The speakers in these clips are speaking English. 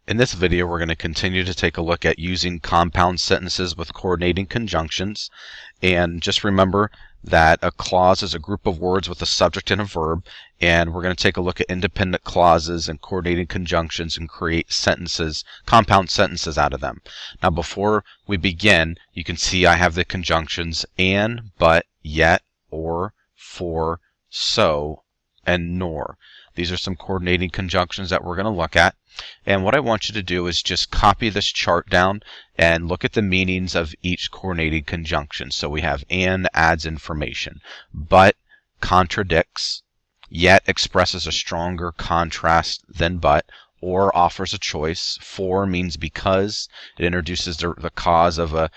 In this video, we're going to continue to take a look at using compound sentences with coordinating conjunctions. And just remember that a clause is a group of words with a subject and a verb. And we're going to take a look at independent clauses and coordinating conjunctions and create sentences, compound sentences out of them. Now, before we begin, you can see I have the conjunctions and, but, yet, or, for, so, and nor. These are some coordinating conjunctions that we're going to look at. And what I want you to do is just copy this chart down and look at the meanings of each coordinating conjunction. So we have and adds information, but contradicts, yet expresses a stronger contrast than but, or offers a choice. For means because, it introduces the cause of a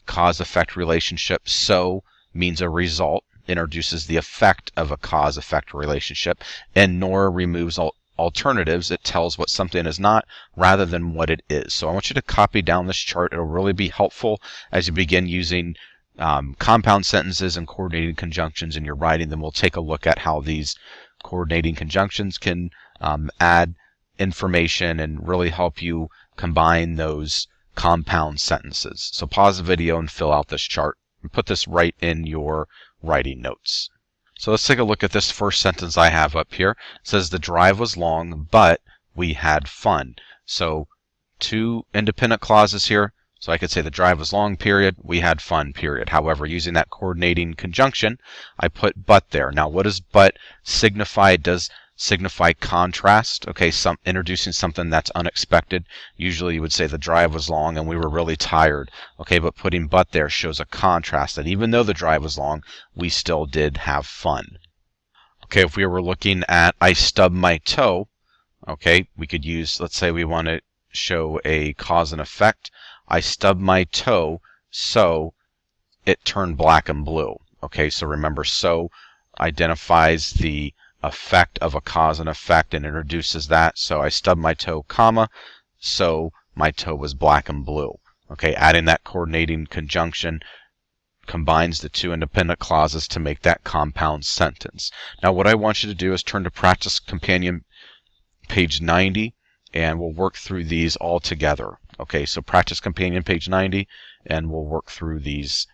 cause-effect relationship. So means a result, introduces the effect of a cause-effect relationship. And nor removes alternatives. It tells what something is not rather than what it is. So I want you to copy down this chart. It'll really be helpful as you begin using compound sentences and coordinating conjunctions in your writing. Then we'll take a look at how these coordinating conjunctions can add information and really help you combine those compound sentences. So pause the video and fill out this chart and put this right in your writing notes. So let's take a look at this first sentence I have up here. It says the drive was long, but we had fun. So two independent clauses here. So I could say the drive was long, period. We had fun, period. However, using that coordinating conjunction, I put but there. Now, what does but signify? It does signify contrast. Okay, introducing something that's unexpected. Usually you would say the drive was long and we were really tired. Okay, but putting but there shows a contrast that even though the drive was long, we still did have fun. Okay, if we were looking at I stubbed my toe, okay, we could use, let's say we want to show a cause and effect. I stubbed my toe, so it turned black and blue. Okay, so remember, so identifies the effect of a cause and effect and introduces that. So I stubbed my toe, comma, so my toe was black and blue. Okay, adding that coordinating conjunction combines the two independent clauses to make that compound sentence. Now what I want you to do is turn to Practice Companion page 90 and we'll work through these all together. Okay, so Practice Companion page 90 and we'll work through these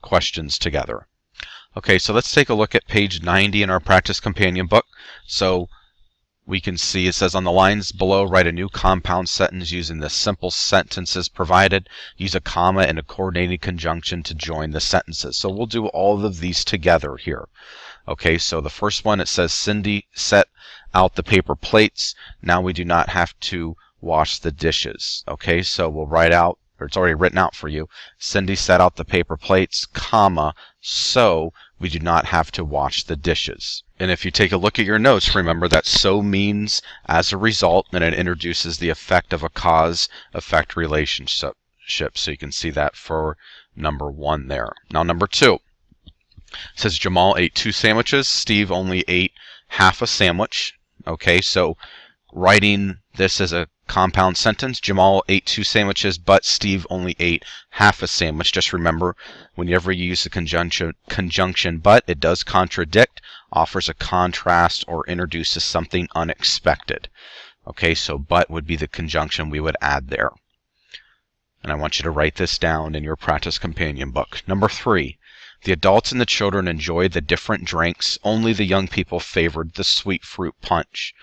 questions together. Okay, so let's take a look at page 90 in our Practice Companion book. So we can see it says on the lines below, write a new compound sentence using the simple sentences provided. Use a comma and a coordinating conjunction to join the sentences. So we'll do all of these together here. Okay, so the first one, it says Cindy set out the paper plates. Now we do not have to wash the dishes. Okay, so we'll write out, or it's already written out for you. Cindy set out the paper plates, comma, so we do not have to wash the dishes. And if you take a look at your notes, remember that so means as a result, and it introduces the effect of a cause-effect relationship. So you can see that for number one there. Now number two, it says Jamal ate 2 sandwiches. Steve only ate half a sandwich. Okay, so writing this as a compound sentence, Jamal ate 2 sandwiches, but Steve only ate half a sandwich. Just remember, whenever you use the conjunction but, it does contradict, offers a contrast, or introduces something unexpected. Okay, so but would be the conjunction we would add there. And I want you to write this down in your Practice Companion book. Number 3, the adults and the children enjoyed the different drinks. Only the young people favored the sweet fruit punch.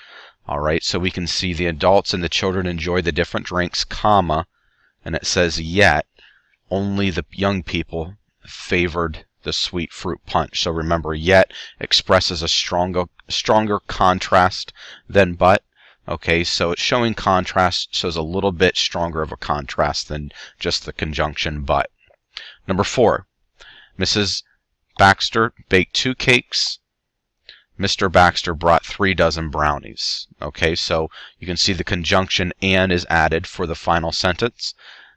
All right, so we can see the adults and the children enjoy the different drinks, comma, and it says yet only the young people favored the sweet fruit punch. So remember, yet expresses a stronger contrast than but. Okay, so it's showing contrast, shows a little bit stronger of a contrast than just the conjunction but. Number 4, Mrs. Baxter baked 2 cakes. Mr. Baxter brought 3 dozen brownies. Okay, so you can see the conjunction and is added for the final sentence.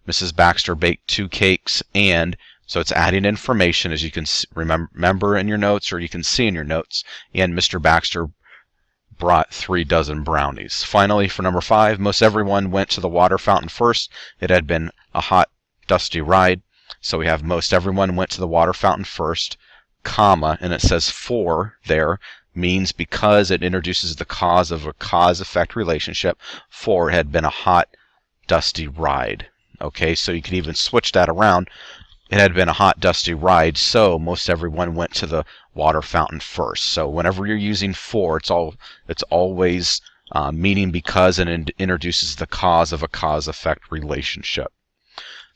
Mrs. Baxter baked 2 cakes and, so it's adding information as you can remember in your notes, or you can see in your notes, and Mr. Baxter brought 3 dozen brownies. Finally, for number 5, most everyone went to the water fountain first. It had been a hot, dusty ride. So we have most everyone went to the water fountain first, comma, and it says for there. means because it introduces the cause of a cause-effect relationship. For it had been a hot, dusty ride. Okay, so you can even switch that around. It had been a hot, dusty ride, so most everyone went to the water fountain first. So whenever you're using for, it's always meaning because, and it introduces the cause of a cause-effect relationship.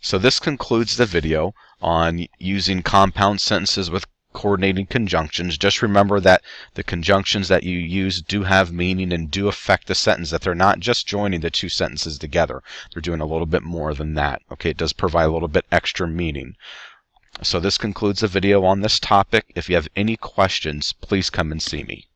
So this concludes the video on using compound sentences with coordinating conjunctions. Just remember that the conjunctions that you use do have meaning and do affect the sentence, that they're not just joining the two sentences together. They're doing a little bit more than that. Okay, it does provide a little bit extra meaning. So this concludes the video on this topic. If you have any questions, please come and see me.